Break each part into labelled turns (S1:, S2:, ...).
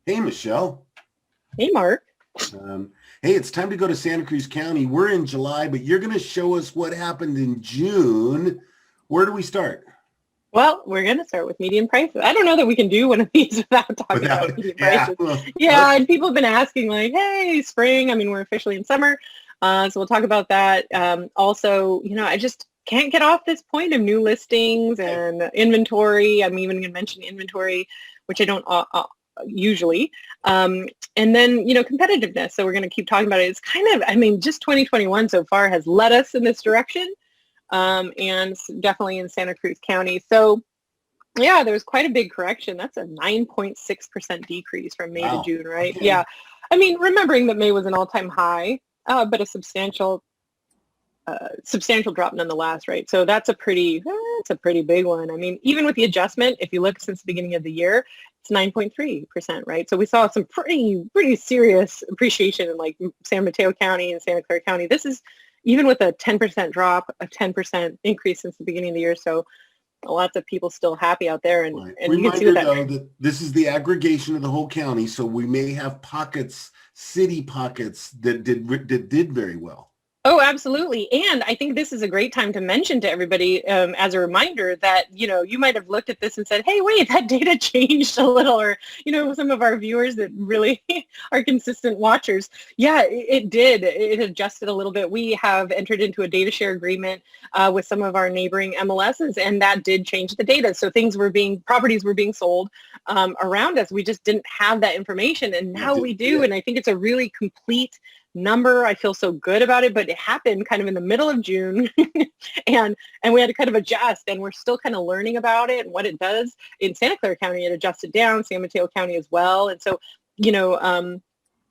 S1: Hey, Michelle.
S2: Hey, Mark.
S1: Um, hey, it's time to go to Santa Cruz County. We're in July, but you're going to show us what happened in June. Where do we start?
S2: Well, we're going to start with median prices. I don't know that we can do one of these without talking
S1: Without,
S2: about median
S1: yeah.
S2: prices. Yeah, and people have been asking like, hey, spring. I mean, we're officially in summer. So we'll talk about that. Also, I just can't get off this point of new listings
S1: Okay.
S2: and inventory. I'm even going to mention inventory, which I don't usually. And then, competitiveness. So we're going to keep talking about it. It's kind of, just 2021 so far has led us in this direction. And definitely in Santa Cruz County. So yeah, there was quite a big correction. That's a 9.6% decrease from May to
S1: Wow.
S2: June, right?
S1: Okay.
S2: Yeah. Remembering that May was an all-time high, but a substantial drop nonetheless, right? So that's a pretty big one. I mean, even with the adjustment, if you look since the beginning of the year, it's 9.3%, right? So we saw some pretty serious appreciation in like San Mateo County and Santa Clara County. This is even with a 10% drop, a 10% increase since the beginning of the year. So lots of people still happy out there, and
S1: Right.
S2: you can see what
S1: Reminder,
S2: that.
S1: though, that this is the aggregation of the whole county, so we may have pockets, city pockets that did very well.
S2: Oh, absolutely. And I think this is a great time to mention to everybody as a reminder that, you might have looked at this and said, hey, wait, that data changed a little, or, some of our viewers that really are consistent watchers. Yeah, it did. It adjusted a little bit. We have entered into a data share agreement with some of our neighboring MLSs, and that did change the data. So properties were being sold around us. We just didn't have that information, and
S1: Yeah,
S2: now we do. And I think it's a really complete number. I feel so good about it, but it happened kind of in the middle of June and we had to kind of adjust, and we're still kind of learning about it and what it does. In Santa Clara County, it adjusted down, San Mateo County as well. And so,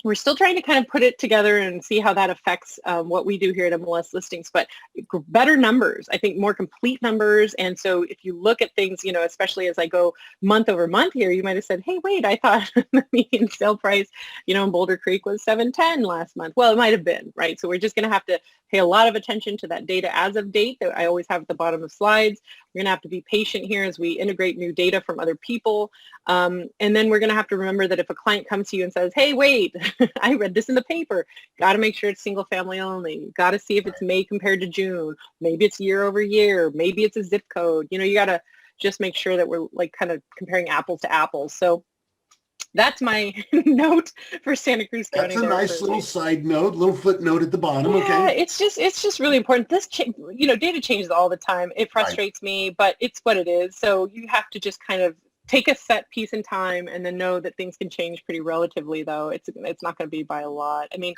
S2: we're still trying to kind of put it together and see how that affects what we do here at MLS Listings, but better numbers, I think more complete numbers. And so if you look at things, especially as I go month over month here, you might have said, hey, wait, I thought the median sale price, in Boulder Creek was 710 last month. Well, it might have been, right? So we're just going to have to pay a lot of attention to that data as of date that I always have at the bottom of slides. We're going to have to be patient here as we integrate new data from other people. And then we're going to have to remember that if a client comes to you and says, hey, wait, I read this in the paper, got to make sure it's single family only. Got to see if it's May compared to June. Maybe it's year over year. Maybe it's a zip code. You got to just make sure that we're like kind of comparing apples to apples. So that's my note for Santa Cruz County.
S1: that's a nice little side note, little footnote at the bottom.
S2: Yeah,
S1: Okay.
S2: it's just really important. This, data changes all the time. It frustrates me, but it's what it is. So you have to just kind of take a set piece in time and then know that things can change pretty relatively, though. It's not going to be by a lot. I mean,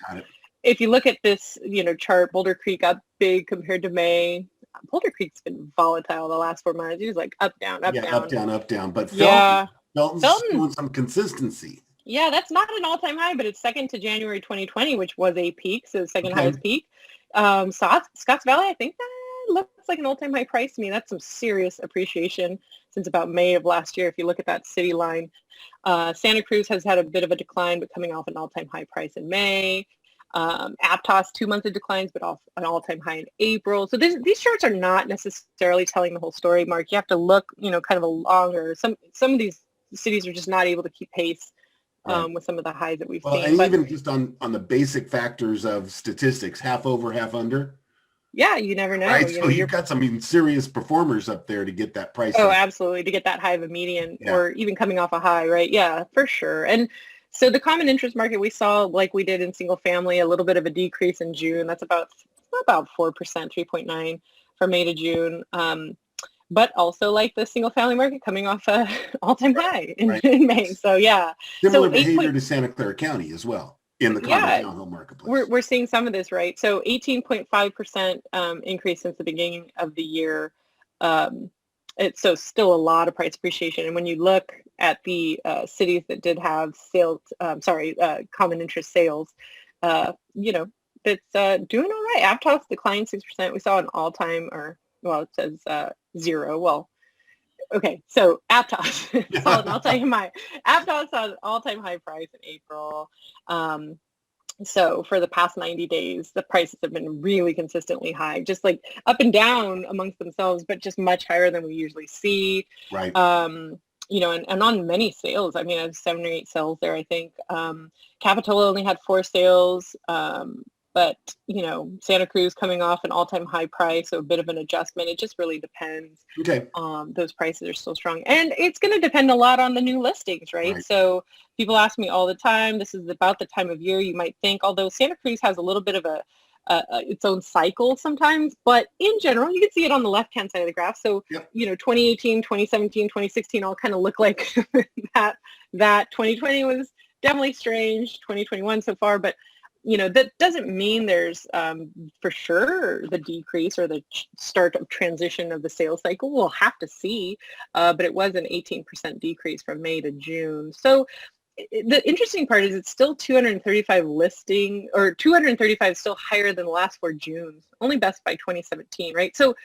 S2: if you look at this, chart, Boulder Creek up big compared to May. Boulder Creek's been volatile the last 4 months. It was like up, down, up, down.
S1: Up, down, up, down. But
S2: yeah,
S1: Felton's doing some consistency.
S2: Yeah, that's not an all-time high, but it's second to January 2020, which was a peak, so second highest peak. Scotts Valley, I think that looks like an all-time high price to me. That's some serious appreciation since about May of last year, if you look at that city line. Santa Cruz has had a bit of a decline, but coming off an all-time high price in May. Aptos, 2 months of declines, but off an all-time high in April. So these charts are not necessarily telling the whole story, Mark. You have to look, kind of a longer. Some of these cities are just not able to keep pace with some of the highs that we've seen.
S1: And even just on the basic factors of statistics, half over, half under.
S2: Yeah, you never know.
S1: Right, so you've got some serious performers up there to get that price.
S2: Oh, absolutely, to get that high of a median or even coming off a high, right? Yeah, for sure. And so the common interest market, we saw, like we did in single family, a little bit of a decrease in June. That's about 4%, 3.9 from May to June. But also like the single family market coming off an all-time high in May. So yeah.
S1: Similar behavior to Santa Clara County as well in the common townhome marketplace.
S2: We're seeing some of this, right? So 18.5% increase since the beginning of the year. It's so still a lot of price appreciation. And when you look at the cities that did have common interest sales, it's doing all right. Aptos declined 6%. We saw an all-time, it says 0. Well, okay, so Aptos saw an all-time high. Aptos saw an all-time high price in April. So for the past 90 days, the prices have been really consistently high, just like up and down amongst themselves, but just much higher than we usually see.
S1: Right.
S2: and on many sales. I mean, I have 7 or 8 sales there, I think. Capitola only had 4 sales, but, Santa Cruz coming off an all-time high price, so a bit of an adjustment. It just really depends.
S1: Okay.
S2: Those prices are still strong. And it's going to depend a lot on the new listings, right? So people ask me all the time, this is about the time of year you might think, although Santa Cruz has a little bit of its own cycle sometimes, but in general, you can see it on the left-hand side of the graph. So, 2018, 2017, 2016 all kind of look like that 2020 was definitely strange, 2021 so far, but that doesn't mean there's for sure the decrease or the start of transition of the sales cycle. We'll have to see, but it was an 18% decrease from May to June. So the interesting part is it's still 235 listing, or 235 still higher than the last 4 Junes, only best by 2017, right? So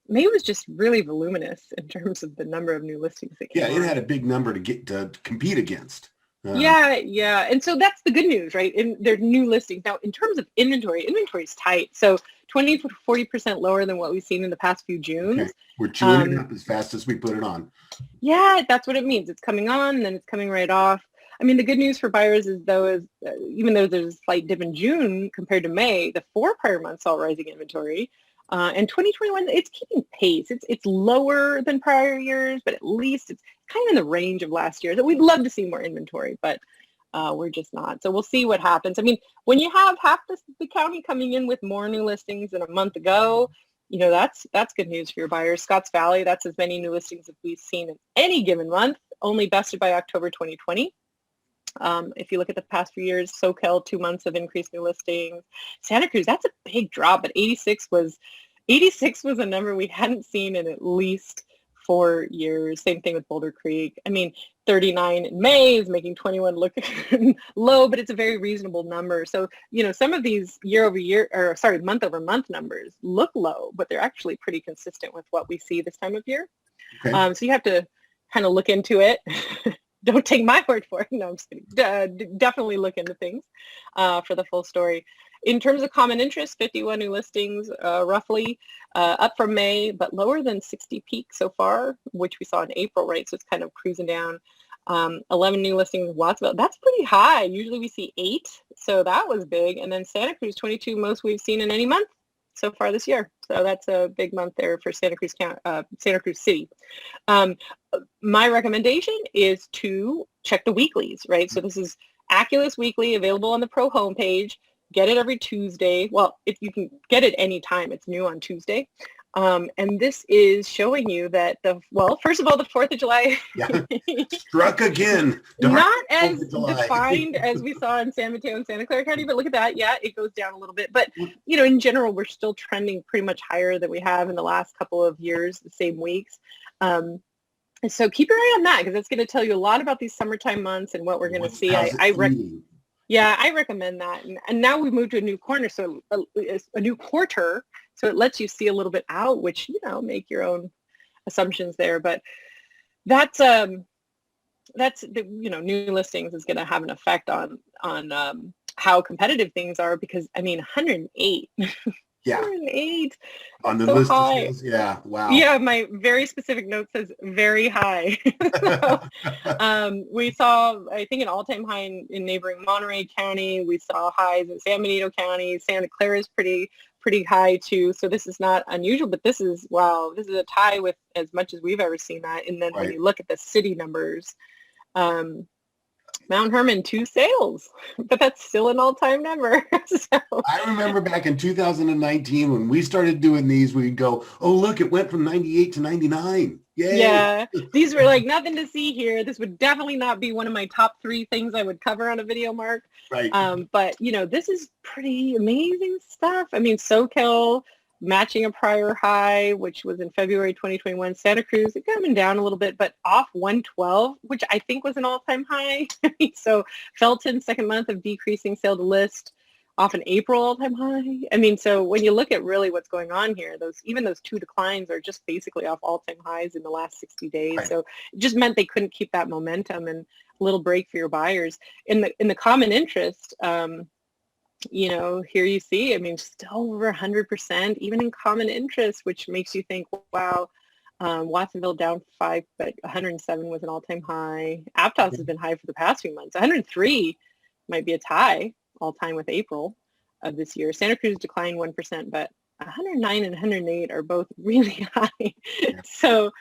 S2: May was just really voluminous in terms of the number of new listings that came
S1: it had a big number to compete against.
S2: Yeah. And so that's the good news, right? And they're new listings. Now, in terms of inventory is tight. So 20 to 40% lower than what we've seen in the past few Junes.
S1: Okay. We're chewing it up as fast as we put it on.
S2: Yeah, that's what it means. It's coming on, and then it's coming right off. I mean, the good news for buyers is, even though there's a slight dip in June compared to May, the 4 prior months saw rising inventory. And 2021, it's keeping pace. It's lower than prior years, but at least it's kind of in the range of last year. So we'd love to see more inventory, but we're just not. So we'll see what happens. I mean, when you have half the county coming in with more new listings than a month ago, that's good news for your buyers. Scotts Valley, that's as many new listings as we've seen in any given month, only bested by October 2020. If you look at the past few years, SoCal, 2 months of increased new listings. Santa Cruz, that's a big drop, but 86 was a number we hadn't seen in at least 4 years. Same thing with Boulder Creek. I mean, 39 in May is making 21 look low, but it's a very reasonable number. So, some of these month over month numbers look low, but they're actually pretty consistent with what we see this time of year.
S1: Okay.
S2: So you have to kind of look into it. Don't take my word for it. No, I'm just kidding. Definitely look into things for the full story. In terms of common interest, 51 new listings, roughly, up from May, but lower than 60 peak so far, which we saw in April, right? So it's kind of cruising down. 11 new listings in Wattsville. That's pretty high. Usually we see 8, so that was big. And then Santa Cruz, 22, most we've seen in any month so far this year. So that's a big month there for Santa Cruz City. My recommendation is to check the weeklies, right? So this is Aculist Weekly, available on the Pro homepage. Get it every Tuesday. Well, if you can get it anytime, it's new on Tuesday. And this is showing you that first of all, the 4th of July
S1: struck again.
S2: Not as defined as we saw in San Mateo and Santa Clara County, but look at that. Yeah, it goes down a little bit. But, in general, we're still trending pretty much higher than we have in the last couple of years, the same weeks. So keep your eye on that, because it's going to tell you a lot about these summertime months and what we're going to see. I recommend that. And now we've moved to a new quarter, so so it lets you see a little bit out, which, make your own assumptions there. But that's new listings is going to have an effect on how competitive things are, because 108.
S1: Yeah.
S2: 108
S1: on the
S2: so
S1: list
S2: high.
S1: of sales. Yeah. Wow.
S2: Yeah, my very specific note says very high. So, we saw, I think, an all-time high in neighboring Monterey County. We saw highs in San Benito County. Santa Clara is pretty high too. So this is not unusual, but this is a tie with as much as we've ever seen that. And then when you look at the city numbers, Mount Hermon, 2 sales, but that's still an all-time number. So.
S1: I remember back in 2019 when we started doing these, we'd go, oh, look, it went from 98 to 99. Yay.
S2: Yeah, these were like nothing to see here. This would definitely not be one of my top 3 things I would cover on a video, Mark.
S1: Right.
S2: But, this is pretty amazing stuff. SoCal matching a prior high, which was in February 2021. Santa Cruz, it coming down a little bit, but off 112, which I think was an all-time high. So Felton, second month of decreasing sale to list, off an April all-time high. So when you look at really what's going on here, those 2 declines are just basically off all-time highs in the last 60 days.
S1: Right.
S2: So it just meant they couldn't keep that momentum, and a little break for your buyers. In the common interest, here you see, still over 100%, even in common interest, which makes you think, wow, Watsonville down 5, but 107 was an all-time high. Aptos has been high for the past few months. 103 might be its high all-time with April of this year. Santa Cruz declined 1%, but 109 and 108 are both really high.
S1: Yeah.
S2: So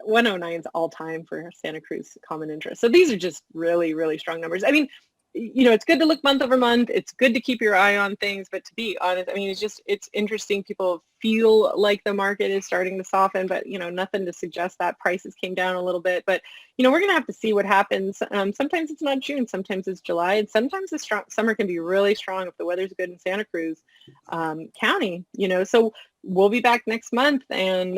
S2: 109 is all-time for Santa Cruz common interest. So these are just really, really strong numbers. I mean, it's good to look month over month. It's good to keep your eye on things, but to be honest, I mean, it's interesting. People feel like the market is starting to soften, but, nothing to suggest that prices came down a little bit. But, we're going to have to see what happens. Sometimes it's not June, sometimes it's July, and sometimes the summer can be really strong if the weather's good in Santa Cruz County, so we'll be back next month and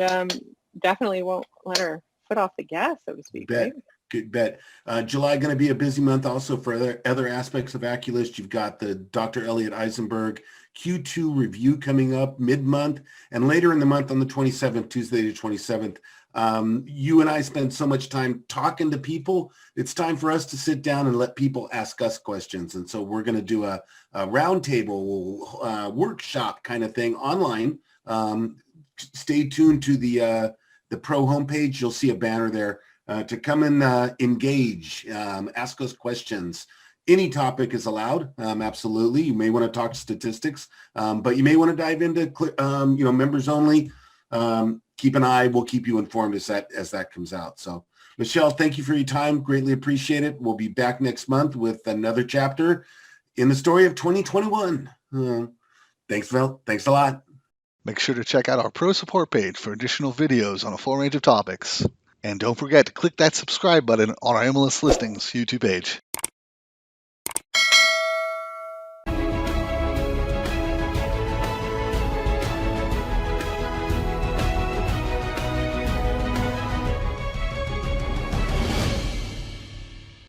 S2: definitely won't let our foot off the gas, so to speak.
S1: Bet.
S2: Right?
S1: Good bet. July going to be a busy month also for other aspects of Aculist. You've got the Dr. Elliot Eisenberg Q2 review coming up mid-month, and later in the month on the 27th, Tuesday the 27th. You and I spend so much time talking to people. It's time for us to sit down and let people ask us questions. And so we're going to do a roundtable workshop kind of thing online. Stay tuned to the Pro homepage. You'll see a banner there. To come and engage, ask us questions. Any topic is allowed, absolutely. You may want to talk statistics, but you may want to dive into, members only. Keep an eye. We'll keep you informed as that comes out. So, Michelle, thank you for your time. Greatly appreciate it. We'll be back next month with another chapter in the story of 2021. Thanks a lot.
S3: Make sure to check out our Pro Support page for additional videos on a full range of topics. And don't forget to click that subscribe button on our MLS Listings YouTube page.